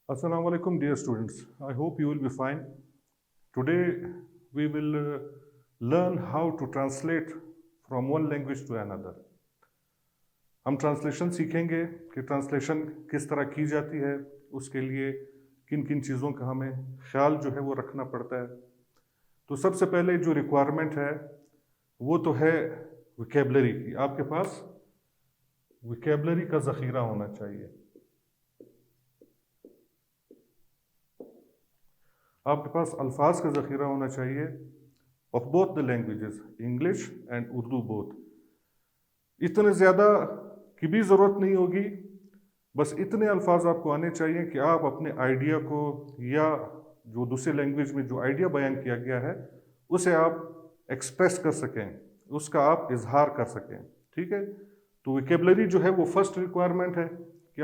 Assalamu alaikum, dear students. I hope you will be fine. Today we will learn how to translate from one language to another. हम translation सीखेंगे कि translation किस तरह की जाती है, उसके लिए किन किन चीज़ों का हमें ख्याल जो है वो रखना पड़ता है। तो सबसे पहले जो रिक्वायरमेंट है वो तो है विकेबलरी की। आपके पास विकेबलरी का ज़ख़ीरा होना चाहिए। आपके पास अल्फाज का ज़ख़ीरा होना चाहिए of both the languages, English and Urdu both. इतने ज़्यादा की भी ज़रूरत नहीं होगी, बस इतने अल्फाज आपको आने चाहिए कि आप अपने आइडिया को या जो दूसरे लैंग्वेज में जो आइडिया बयान किया गया है उसे आप एक्सप्रेस कर सकें, उसका आप इजहार कर सकें। ठीक है, तो विकेबलरी जो है वो फर्स्ट रिक्वायरमेंट है कि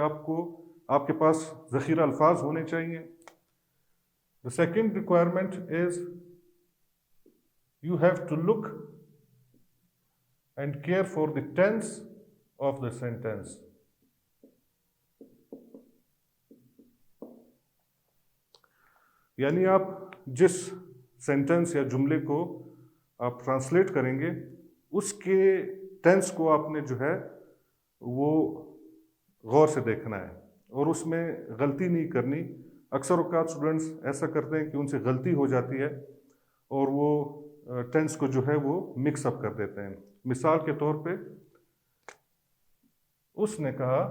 आपके पास ज़ख़ीरा अल्फाज होने चाहिए। The second requirement is you have to look and care for the tense of the sentence. यानी आप जिस सेंटेंस या जुमले को आप ट्रांसलेट करेंगे उसके टेंस को आपने जो है वो गौर से देखना है और उसमें गलती नहीं करनी। अक्सर औक़ात स्टूडेंट्स ऐसा करते हैं कि उनसे गलती हो जाती है और वो टेंस को जो है वो मिक्स अप कर देते हैं। मिसाल के तौर पे उसने कहा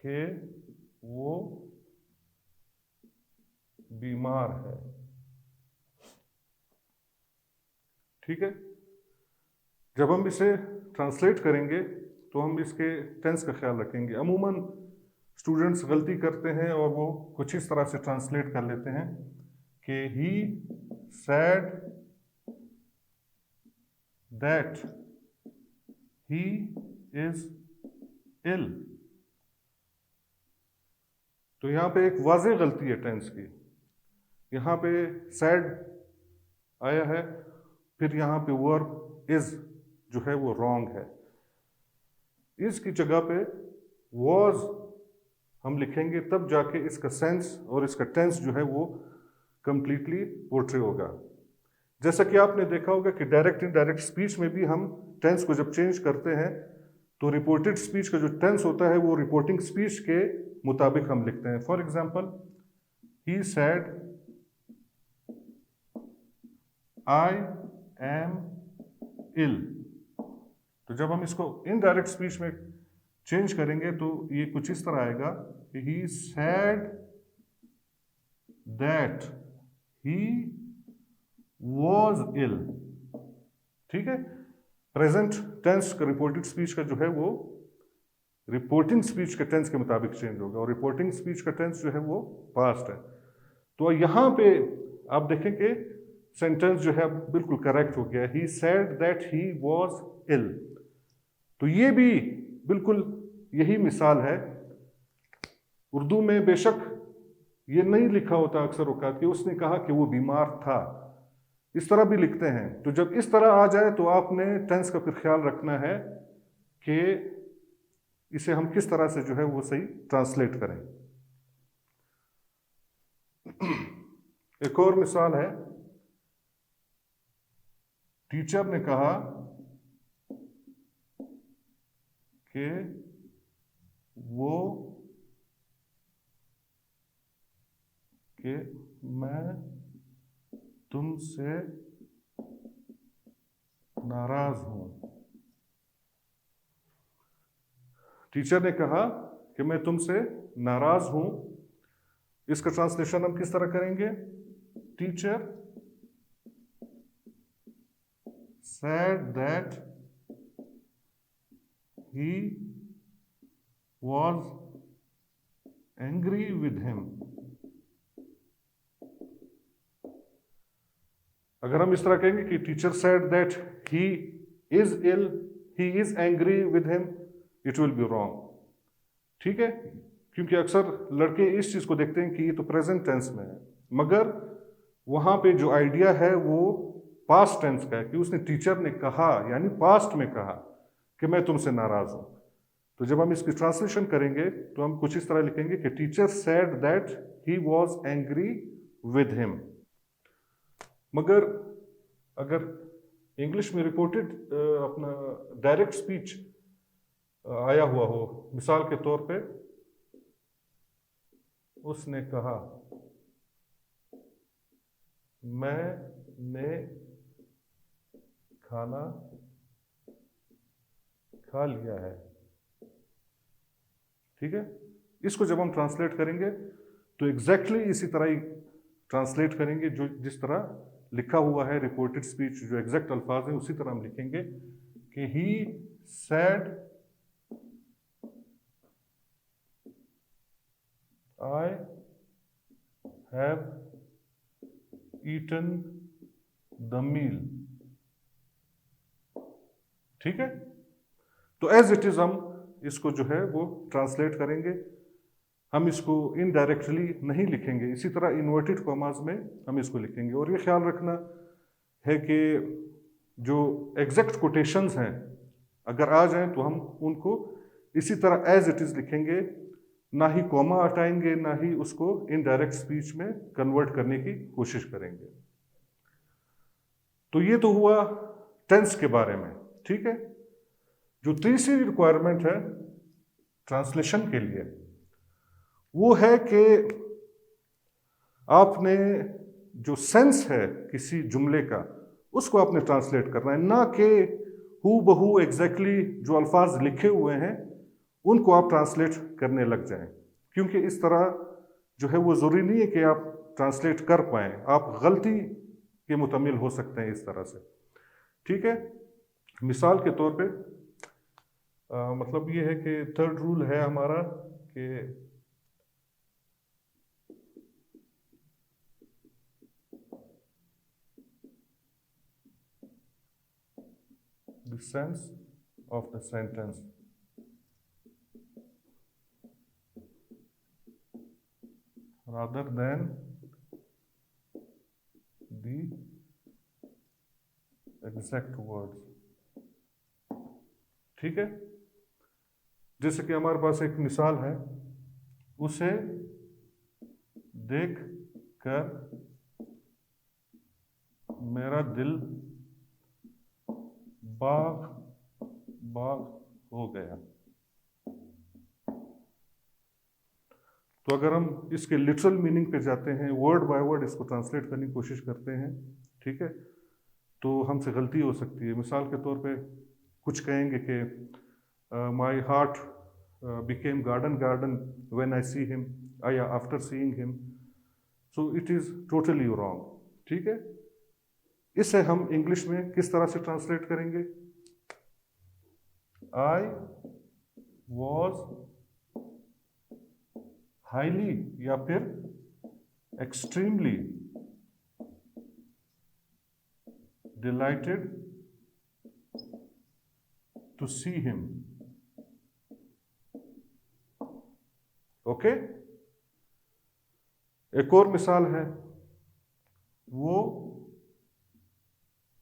कि वो बीमार है। ठीक है, जब हम इसे ट्रांसलेट करेंगे तो हम इसके टेंस का ख्याल रखेंगे। अमूमन स्टूडेंट्स गलती करते हैं और वो कुछ इस तरह से ट्रांसलेट कर लेते हैं कि he said that he is ill. तो यहाँ पे एक वाज़ेह गलती है टेंस की। यहाँ पे सैड आया है, फिर यहाँ पे वर्ब इज जो है वो रॉन्ग है। इसकी जगह पे वॉज हम लिखेंगे, तब जाके इसका सेंस और इसका टेंस जो है वो कंप्लीटली पोर्ट्रे होगा। जैसा कि आपने देखा होगा कि डायरेक्ट इनडायरेक्ट स्पीच में भी हम टेंस को जब चेंज करते हैं तो रिपोर्टेड स्पीच का जो टेंस होता है वो रिपोर्टिंग स्पीच के मुताबिक हम लिखते हैं। For example, he said I am ill. तो जब हम इसको इनडायरेक्ट स्पीच में चेंज करेंगे तो ये कुछ इस तरह आएगा कि he said that he was ill. ठीक है, प्रेजेंट टेंस का रिपोर्टेड स्पीच का जो है वो रिपोर्टिंग स्पीच के टेंस के मुताबिक चेंज होगा और रिपोर्टिंग स्पीच का टेंस जो है वो पास्ट है। तो यहाँ पे आप देखें कि सेंटेंस जो है बिल्कुल करेक्ट हो गया, he said that he was ill. तो ये भी बिल्कुल यही मिसाल है। उर्दू में बेशक ये नहीं लिखा होता अक्सर औक़ात कि उसने कहा कि वो बीमार था, इस तरह भी लिखते हैं। तो जब इस तरह आ जाए तो आपने टेंस का फिर ख्याल रखना है कि इसे हम किस तरह से जो है वो सही ट्रांसलेट करें। एक और मिसाल है, टीचर ने कहा कि मैं तुमसे नाराज हूं। टीचर ने कहा कि मैं तुमसे नाराज हूं। इसका ट्रांसलेशन हम किस तरह करेंगे? Teacher said that he was angry with him. अगर हम इस तरह कहेंगे कि teacher said that he is ill, he is angry with him, it will be wrong. ठीक है, क्योंकि अक्सर लड़के इस चीज को देखते हैं कि ये तो प्रेजेंट टेंस में है, मगर वहां पे जो आइडिया है वो पास्ट टेंस का है कि उसने टीचर ने कहा यानी पास्ट में कहा कि मैं तुमसे नाराज हूं। तो जब हम इसकी ट्रांसलेशन करेंगे तो हम कुछ इस तरह लिखेंगे कि teacher said that he was angry with him. मगर अगर इंग्लिश में रिपोर्टेड अपना डायरेक्ट स्पीच आया हुआ हो, मिसाल के तौर पे उसने कहा मैंने खाना खा लिया है, ठीक है। इसको जब हम ट्रांसलेट करेंगे तो एग्जैक्टली इसी तरह ही ट्रांसलेट करेंगे, जो जिस तरह लिखा हुआ है रिपोर्टेड स्पीच, जो एग्जैक्ट अल्फाज हैं उसी तरह हम लिखेंगे कि he sad I have eaten the meal, ठीक है। तो एज इट इज हम इसको जो है वो ट्रांसलेट करेंगे, हम इसको इनडायरेक्टली नहीं लिखेंगे। इसी तरह इन्वर्टेड कॉमास में हम इसको लिखेंगे। और ये ख्याल रखना है कि जो एग्जैक्ट कोटेशंस हैं अगर आ जाएं तो हम उनको इसी तरह एज इट इज लिखेंगे, ना ही कॉमा हटाएंगे, ना ही उसको इनडायरेक्ट स्पीच में कन्वर्ट करने की कोशिश करेंगे। तो ये तो हुआ टेंस के बारे में, ठीक है। जो तीसरी रिक्वायरमेंट है ट्रांसलेशन के लिए वो है कि आपने जो सेंस है किसी जुमले का उसको आपने ट्रांसलेट करना है, ना कि हू बहू एग्जैक्टली जो अल्फाज लिखे हुए हैं उनको आप ट्रांसलेट करने लग जाएं। क्योंकि इस तरह जो है वो ज़रूरी नहीं है कि आप ट्रांसलेट कर पाएँ, आप गलती के मुतमिल हो सकते हैं इस तरह से, ठीक है। मिसाल के तौर पे मतलब ये है कि थर्ड रूल है हमारा कि the sense of the sentence rather than the exact words, ठीक है। जैसे कि हमारे पास एक मिसाल है, उसे देख कर मेरा दिल बाग बाग हो गया। तो अगर हम इसके लिटरल मीनिंग पे जाते हैं, वर्ड बाय वर्ड इसको ट्रांसलेट करने की कोशिश करते हैं, ठीक है, तो हमसे गलती हो सकती है। मिसाल के तौर पे कुछ कहेंगे कि my heart became garden garden when I see him या after seeing him, so it is totally wrong, ठीक है। इसे हम इंग्लिश में किस तरह से ट्रांसलेट करेंगे? आई वॉज हाईली या फिर extremely delighted to see him, okay. एक और मिसाल है, वो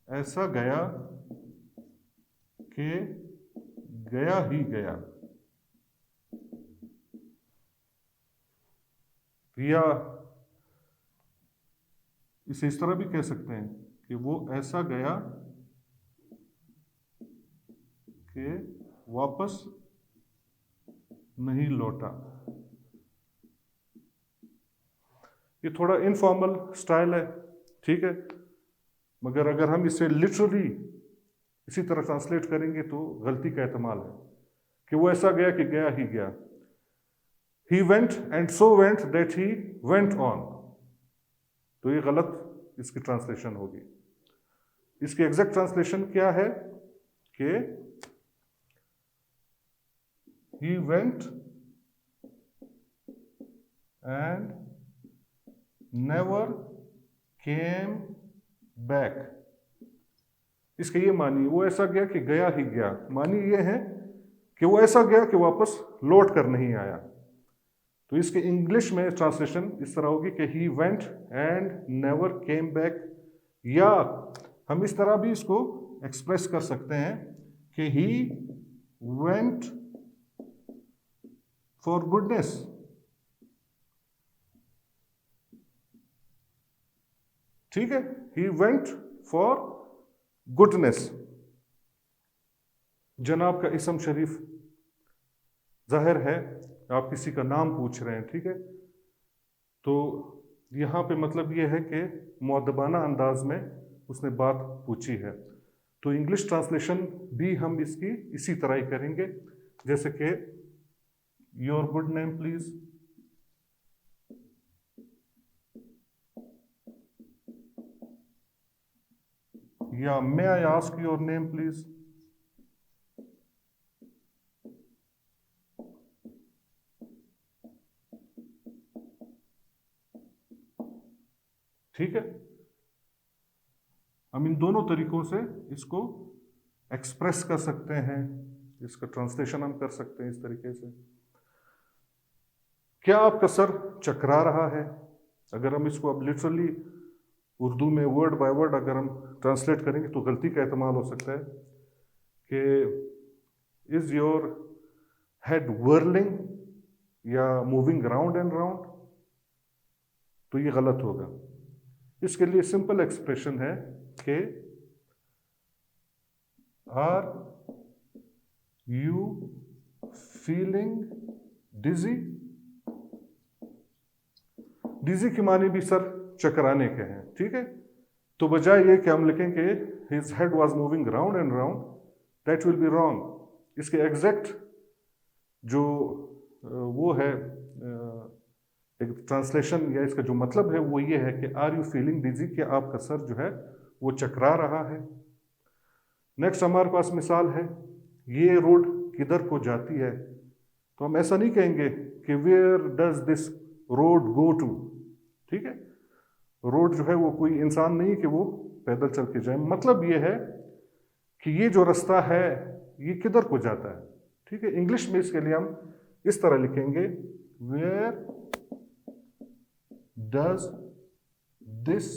ऐसा गया कि गया ही गया, या इसे इस तरह भी कह सकते हैं कि वो ऐसा गया कि वापस नहीं लौटा। ये थोड़ा इनफॉर्मल स्टाइल है, ठीक है, मगर अगर हम इसे लिटरली इसी तरह ट्रांसलेट करेंगे तो गलती का एहतमाल है कि वो ऐसा गया कि गया ही गया। He went and so went that he went on, तो ये गलत इसकी ट्रांसलेशन होगी। इसकी एग्जैक्ट ट्रांसलेशन क्या है कि he went and never came back। इसके ये मानी, वो ऐसा गया कि गया ही गया, मानी ये है कि वो ऐसा गया कि वापस लौट कर नहीं आया। तो इसके इंग्लिश में ट्रांसलेशन इस तरह होगी कि he went and never came back, या हम इस तरह भी इसको एक्सप्रेस कर सकते हैं कि ही वेंट फॉर गुडनेस। ठीक है, ही वेंट फॉर गुडनेस। जनाब का इसम शरीफ, जाहिर है आप किसी का नाम पूछ रहे हैं, ठीक है, तो यहाँ पे मतलब ये है कि मुअद्दबाना अंदाज में उसने बात पूछी है। तो इंग्लिश ट्रांसलेशन भी हम इसकी इसी तरह ही करेंगे, जैसे कि योर गुड नेम प्लीज, या may I ask your name please. ठीक है, हम इन दोनों तरीकों से इसको एक्सप्रेस कर सकते हैं, इसका ट्रांसलेशन हम कर सकते हैं इस तरीके से। क्या आपका सर चकरा रहा है? अगर हम इसको अब लिटरली उर्दू में वर्ड बाय वर्ड अगर हम ट्रांसलेट करेंगे तो गलती का एहतमाल हो सकता है कि इज योर हेड वर्लिंग या मूविंग राउंड एंड राउंड, तो ये गलत होगा। इसके लिए सिंपल एक्सप्रेशन है कि आर यू फीलिंग डिजी। डिजी की मानी भी सर चकराने के हैं, ठीक है, तो बजाय ये कि हम लिखेंगे his head was moving round and round, that will be wrong. इसके एग्जैक्ट जो वो है एक ट्रांसलेशन या इसका जो मतलब है वो ये है कि आर यू फीलिंग डिजी, कि आपका सर जो है वो चकरा रहा है। नेक्स्ट हमारे पास मिसाल है, ये रोड किधर को जाती है, तो हम ऐसा नहीं कहेंगे कि where does this road go to. ठीक है, रोड जो है वो कोई इंसान नहीं कि वो पैदल चल के जाए, मतलब ये है कि ये जो रास्ता है ये किधर को जाता है। ठीक है, इंग्लिश में इसके लिए हम इस तरह लिखेंगे, where does this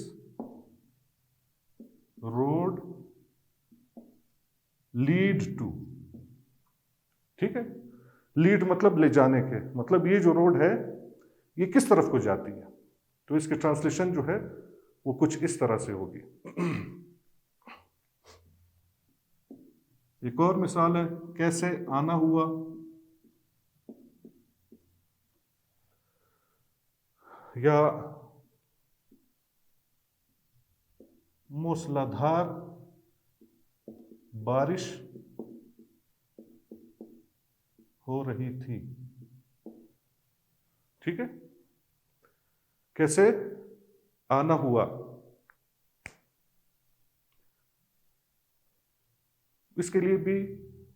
road lead to. ठीक है, लीड मतलब ले जाने के, मतलब ये जो रोड है ये किस तरफ को जाती है, तो इसकी ट्रांसलेशन जो है वो कुछ इस तरह से होगी। एक और मिसाल है, कैसे आना हुआ। या मूसलाधार बारिश हो रही थी। ठीक है, कैसे आना हुआ, इसके लिए भी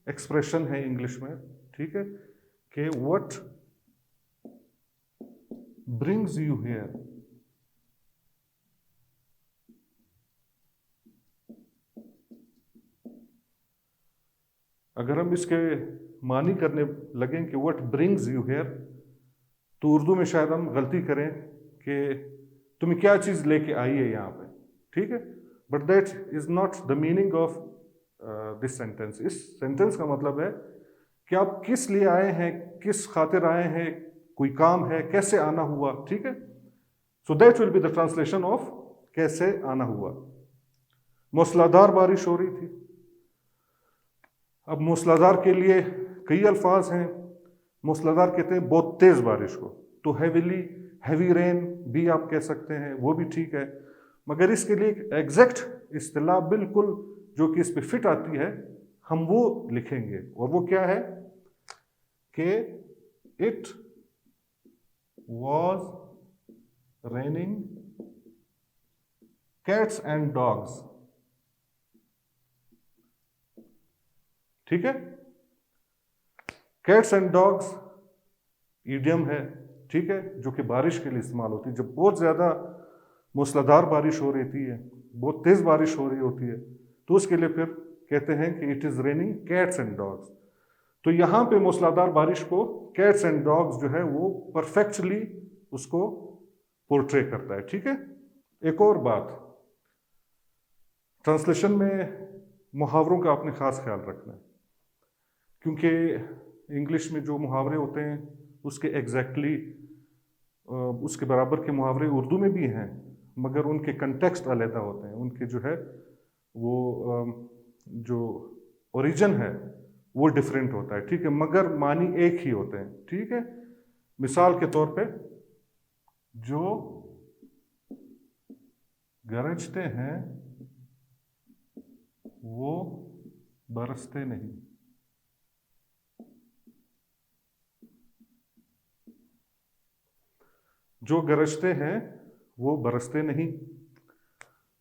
एक्सप्रेशन है इंग्लिश में। ठीक है, कि व्हाट ब्रिंग्स यू हियर। अगर हम इसके मानी करने लगें कि व्हाट ब्रिंग्स यू हियर, तो उर्दू में शायद हम गलती करें कि तुम्हें क्या चीज लेके आई है यहाँ पे। ठीक है, but that is not the meaning of this sentence. इस सेंटेंस का मतलब है कि आप किस लिए आए हैं, किस खातिर आए हैं, कोई काम है, कैसे आना हुआ। ठीक है, so that will be the translation of कैसे आना हुआ। मूसलाधार बारिश हो रही थी। अब मूसलाधार के लिए कई अल्फाज हैं। मूसलाधार कहते हैं बहुत तेज बारिश को, तो हैवी रेन भी आप कह सकते हैं, वो भी ठीक है, मगर इसके लिए एक एग्जैक्ट इस्तिलाह बिल्कुल जो कि इस पे फिट आती है हम वो लिखेंगे, और वो क्या है कि it was raining cats and dogs. ठीक है, कैट्स एंड डॉग्स ईडियम है, ठीक है, जो कि बारिश के लिए इस्तेमाल होती है। जब बहुत ज्यादा मूसलाधार बारिश हो रही है, बहुत तेज बारिश हो रही होती है, तो उसके लिए फिर कहते हैं कि it is raining cats and dogs. तो यहां पे मूसलाधार बारिश को कैट्स एंड डॉग्स जो है वो परफेक्टली उसको पोर्ट्रे करता है। ठीक है, एक और बात, ट्रांसलेशन में मुहावरों का आपने खास ख्याल रखना है, क्योंकि इंग्लिश में जो मुहावरे होते हैं उसके एग्जैक्टली उसके बराबर के मुहावरे उर्दू में भी हैं, मगर उनके कंटेक्स्ट अलग होते हैं, उनके जो है वो जो ओरिजिन है वो डिफरेंट होता है, ठीक है, मगर मानी एक ही होते हैं, ठीक है। मिसाल के तौर पे, जो गरजते हैं वो बरसते नहीं। जो गरजते हैं वो बरसते नहीं।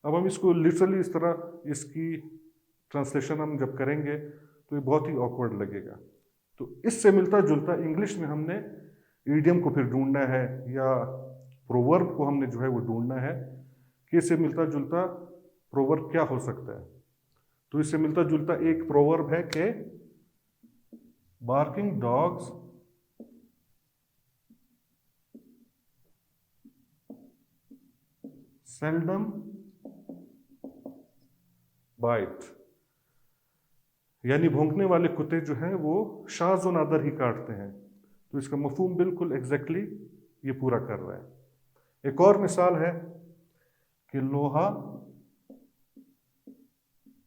अब हम इसको लिटरली इस तरह इसकी ट्रांसलेशन हम जब करेंगे तो ये बहुत ही ऑकवर्ड लगेगा। तो इससे मिलता जुलता इंग्लिश में हमने ईडियम को फिर ढूंढना है, या प्रोवर्ब को हमने जो है वो ढूंढना है कि इससे मिलता जुलता प्रोवर्ब क्या हो सकता है। तो इससे मिलता जुलता एक प्रोवर्ब है कि बार्किंग डॉग्स सेल्डम बाइट, यानी भौंकने वाले कुत्ते जो हैं वो शाज़ व नादर ही काटते हैं। तो इसका मफहूम बिल्कुल एग्जैक्टली ये पूरा कर रहा है। एक और मिसाल है कि लोहा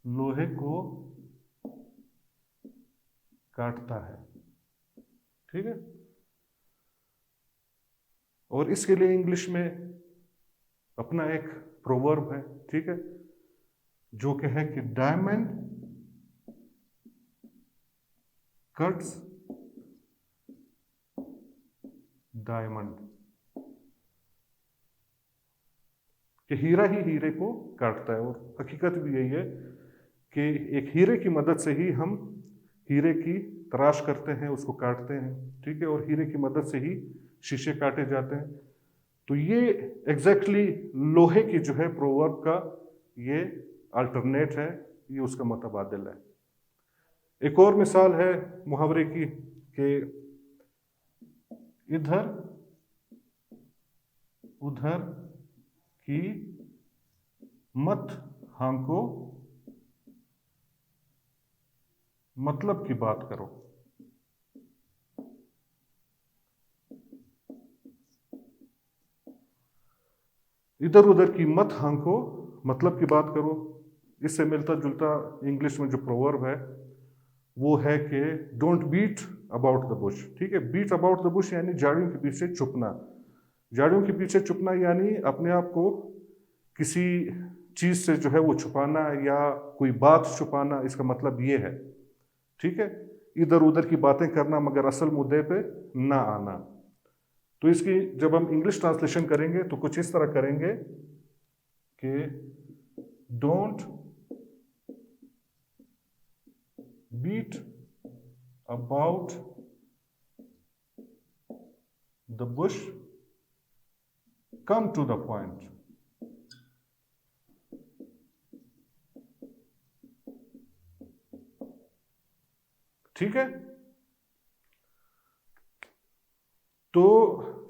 लोहे को काटता है, ठीक है। और इसके लिए इंग्लिश में अपना एक प्रोवर्ब है, ठीक है, जो कि है कि डायमंड कट्स डायमंड, कि हीरा ही हीरे को काटता है। और हकीकत भी यही है कि एक हीरे की मदद से ही हम हीरे की तराश करते हैं, उसको काटते हैं, ठीक है, और हीरे की मदद से ही शीशे काटे जाते हैं। तो ये एग्जैक्टली लोहे की जो है प्रोवर्ब का ये अल्टरनेट है, ये उसका मुतबादिल है। एक और मिसाल है मुहावरे की कि इधर उधर की मत हांको, मतलब की बात करो। इधर उधर की मत हांको, मतलब की बात करो। इससे मिलता जुलता इंग्लिश में जो प्रोवर्ब है वो है कि don't beat about the bush, ठीक है। बीट अबाउट द बुश यानी झाड़ियों के पीछे छुपना। झाड़ियों के पीछे छुपना यानी अपने आप को किसी चीज से जो है वो छुपाना या कोई बात छुपाना, इसका मतलब ये है, ठीक है। इधर उधर की बातें करना मगर असल मुद्दे पे ना आना। तो इसकी जब हम इंग्लिश ट्रांसलेशन करेंगे तो कुछ इस तरह करेंगे कि don't beat about the bush, come to the point. ठीक है। तो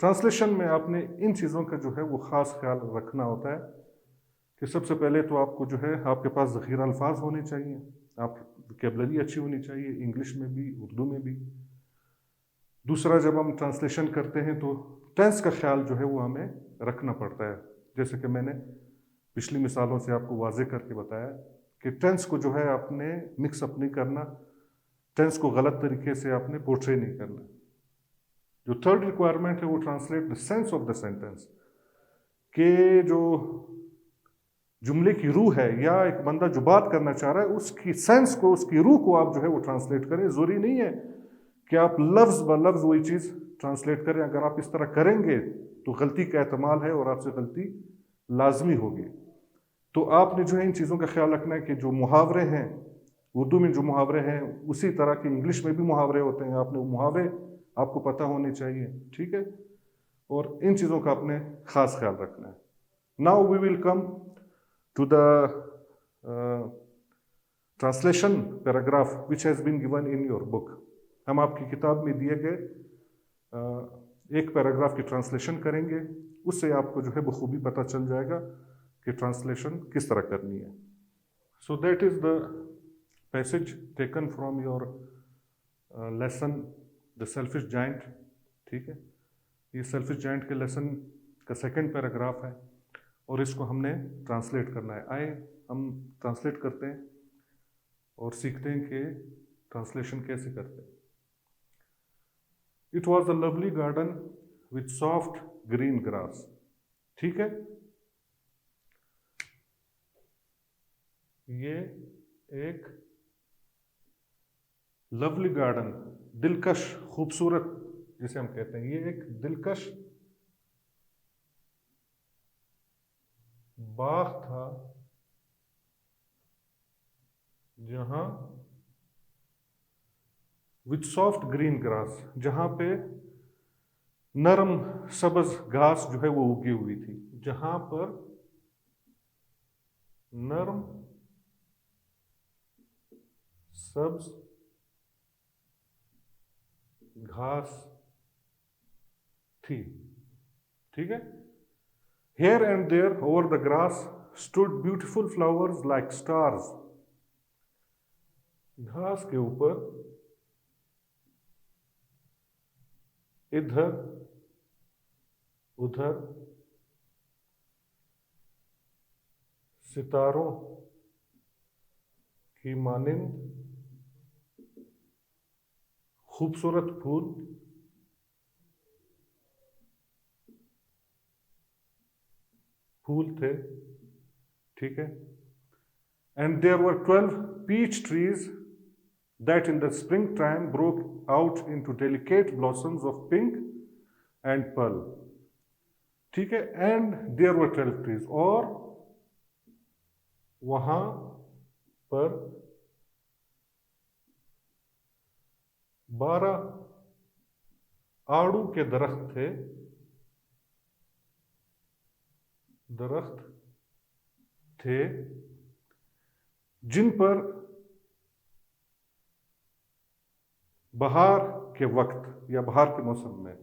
ट्रांसलेशन में आपने इन चीज़ों का जो है वो ख़ास ख्याल रखना होता है कि सबसे पहले तो आपको जो है आपके पास ज़ख़ीरा अल्फाज होने चाहिए, आप वोकैबुलरी अच्छी होनी चाहिए, इंग्लिश में भी उर्दू में भी। दूसरा, जब हम ट्रांसलेशन करते हैं तो टेंस का ख्याल जो है वो हमें रखना पड़ता है। जैसे कि मैंने पिछली मिसालों से आपको वाजे करके बताया कि टेंस को जो है आपने मिक्सअप नहीं करना, टेंस को गलत तरीके से आपने पोर्ट्रे नहीं करना। जो थर्ड रिक्वायरमेंट है वो translate the sense of the sentence, के जो जुमले की रूह है या एक बंदा जो बात करना चाह रहा है उसकी सेंस को, उसकी रूह को आप जो है वो ट्रांसलेट करें। जरूरी नहीं है कि आप लफ्ज ब लफ्ज वही चीज़ ट्रांसलेट करें। अगर आप इस तरह करेंगे तो गलती का एहतमाल है और आपसे गलती लाजमी होगी। तो आपने जो है इन चीज़ों का ख्याल रखना है कि जो मुहावरे हैं, उर्दू में जो मुहावरे हैं उसी तरह के इंग्लिश में भी मुहावरे होते हैं, आपने वो मुहावरे आपको पता होने चाहिए, ठीक है। और इन चीज़ों का आपने ख़ास ख्याल रखना है। Now we will come to the translation paragraph which has been given in your book. हम आपकी किताब में दिए गए एक पैराग्राफ की ट्रांसलेशन करेंगे, उससे आपको जो है बखूबी पता चल जाएगा कि ट्रांसलेशन किस तरह करनी है। So that is the passage taken from your lesson the selfish giant, ठीक है, ये सेल्फिश जायंट के लेसन का सेकंड पैराग्राफ है और इसको हमने ट्रांसलेट करना है। आए हम ट्रांसलेट करते हैं और सीखते हैं कि ट्रांसलेशन कैसे करते हैं। It was a lovely garden with soft green grass. ठीक है, ये एक लवली गार्डन, दिलकश, खूबसूरत जिसे हम कहते हैं, ये एक दिलकश बाग था जहां विथ सॉफ्ट ग्रीन ग्रास, जहां पे नरम सब्ज घास जो है वो उगी हुई थी, जहां पर नरम सब्ज घास थी। ठीक है, here and there over the grass stood beautiful flowers like stars। घास के ऊपर इधर उधर सितारों की मानिंद खूबसूरत फूल थे। ठीक है, and there were 12 peach trees that in the springtime broke out into delicate blossoms of pink and pearl। ठीक है, and there were 12 trees, और वहां पर 12 आड़ू के दरख्त थे जिन पर बहार के वक्त या बहार के मौसम में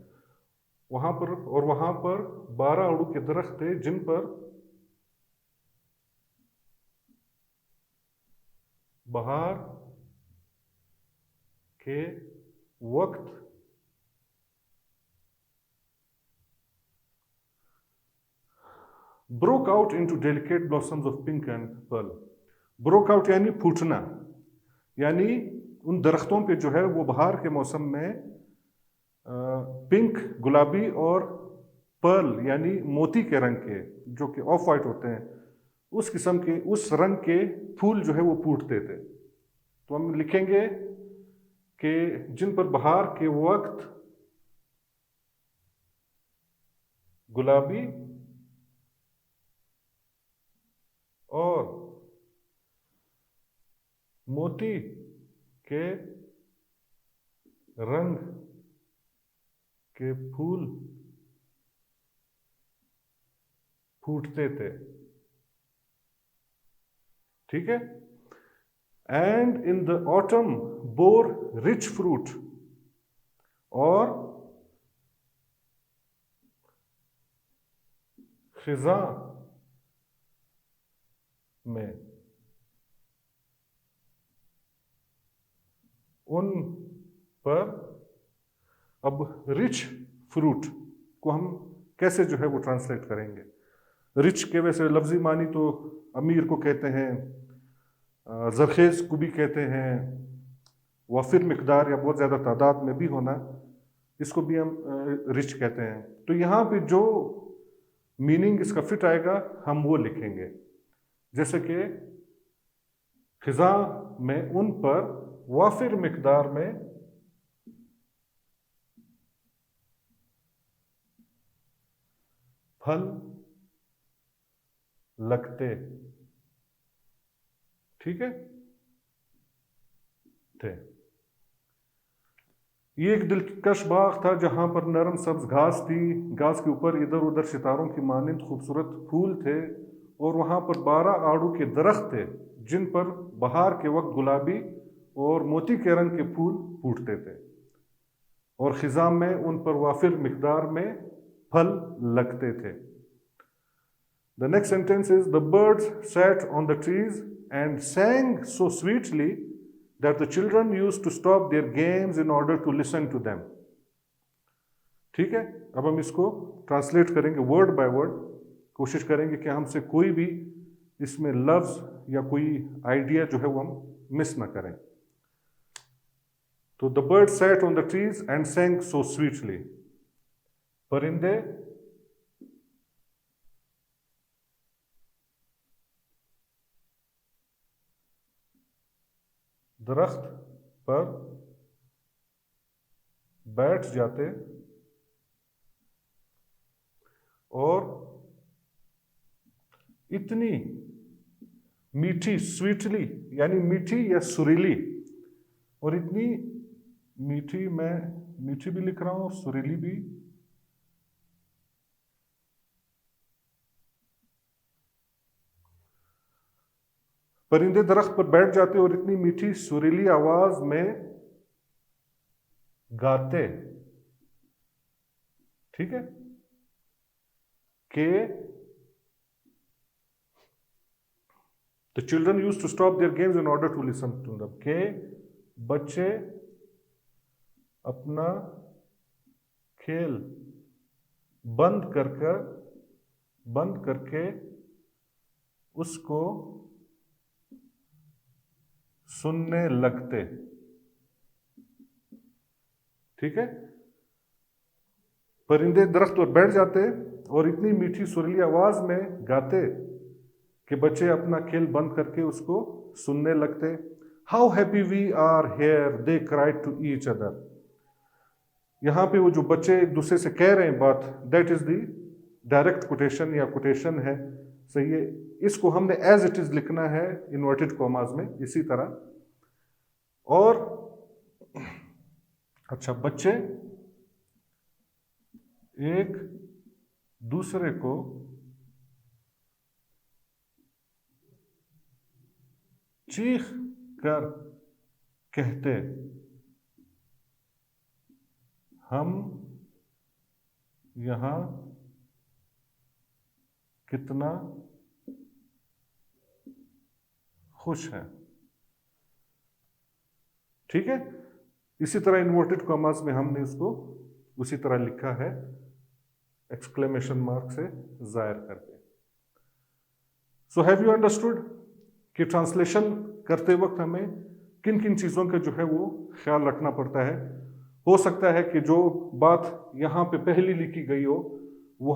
वहां पर 12 आड़ू के दरख्त थे जिन पर बहार के वक्त broke out into delicate blossoms of pink and pearl. Broke out यानी फूटना, यानी उन दरख्तों पे जो है वो बहार के मौसम में पिंक, गुलाबी और पर्ल यानी मोती के रंग के, जो कि ऑफ वाइट होते हैं, उस किस्म के, उस रंग के फूल जो है वो फूटते थे। तो हम लिखेंगे कि जिन पर बहार के वक्त गुलाबी और मोती के रंग के फूल फूटते थे। ठीक है, and in the autumn bore rich fruit, और खिजा में उन पर, अब रिच फ्रूट को हम कैसे जो है वो ट्रांसलेट करेंगे। रिच के वैसे लफ्जी मानी तो अमीर को कहते हैं, जरखेज को भी कहते हैं, वाफिर मिकदार या बहुत ज़्यादा तादाद में भी होना, इसको भी हम रिच कहते हैं। तो यहाँ पे जो मीनिंग इसका फिट आएगा हम वो लिखेंगे, जैसे कि खिजा में उन पर वाफिर मिकदार में फल लगते, ठीक है, थे। ये एक दिलकश बाग था जहां पर नरम सब्ज घास थी, घास के ऊपर इधर उधर सितारों की मानिंद खूबसूरत फूल थे, और वहां पर 12 आड़ू के दरख्त थे जिन पर बहार के वक्त गुलाबी और मोती के रंग के फूल फूटते थे, और खिजा में उन पर वाफिर मिकदार में फल लगते थे। The next sentence is, the birds sat on the trees and sang so sweetly that the children used to stop their games in order to listen to them। ठीक है, अब हम इसको ट्रांसलेट करेंगे वर्ड बाय वर्ड, कोशिश करेंगे कि हमसे कोई भी इसमें लफ्ज या कोई आइडिया जो है वो हम मिस ना करें। तो the bird sat on the trees and saying so sweetly, परिंदे दरख्त पर बैठ जाते और इतनी मीठी, स्वीटली यानी मीठी या सुरीली, और इतनी मीठी, मैं मीठी भी लिख रहा हूं और सुरीली भी, परिंदे दरख्त पर बैठ जाते और इतनी मीठी सुरीली आवाज में गाते, ठीक है, के the children use to stop their games in order to listen to them, के बच्चे अपना खेल बंद करके उसको सुनने लगते, ठीक है। परिंदे दरख्त पर बैठ जाते और इतनी मीठी सुरीली आवाज में गाते कि बच्चे अपना खेल बंद करके उसको सुनने लगते। How happy we are here they cried to each other, यहां पे वो जो बच्चे एक दूसरे से कह रहे हैं बात, that is the direct quotation या कोटेशन है, सही है। इसको हमने एज इट इज लिखना है इन्वर्टेड कॉमास में, इसी तरह। और अच्छा, बच्चे एक दूसरे को चीख कर कहते, हम यहां कितना खुश हैं, ठीक है। इसी तरह इन्वर्टेड कॉमास में हमने इसको उसी तरह लिखा है, एक्सक्लेमेशन मार्क से जाहिर करके। सो हैव यू अंडरस्टूड कि ट्रांसलेशन करते वक्त हमें किन किन चीज़ों का जो है वो ख्याल रखना पड़ता है। हो सकता है कि जो बात यहाँ पे पहली लिखी गई हो वो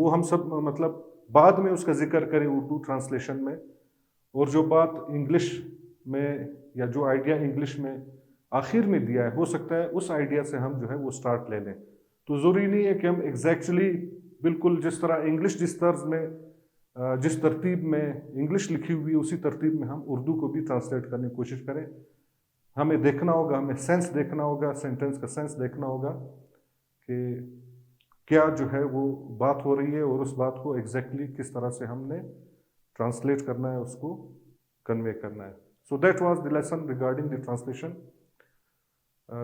हम सब मतलब बाद में उसका जिक्र करें उर्दू ट्रांसलेशन में, और जो बात इंग्लिश में या जो आइडिया इंग्लिश में आखिर में दिया है, हो सकता है उस आइडिया से हम जो है वो स्टार्ट ले लें। तो ज़रूरी नहीं है कि हम एग्जैक्टली बिल्कुल जिस तरह इंग्लिश जिस तर्ज में जिस तरतीब में इंग्लिश लिखी हुई है उसी तरतीब में हम उर्दू को भी ट्रांसलेट करने की कोशिश करें। हमें देखना होगा, हमें सेंस देखना होगा, सेंटेंस का सेंस देखना होगा कि क्या जो है वो बात हो रही है और उस बात को एग्जैक्टली किस तरह से हमने ट्रांसलेट करना है, उसको कन्वे करना है। So that was the lesson regarding the translation.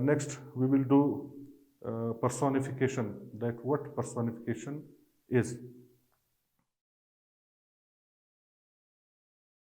Next we will do personification, that what personification is.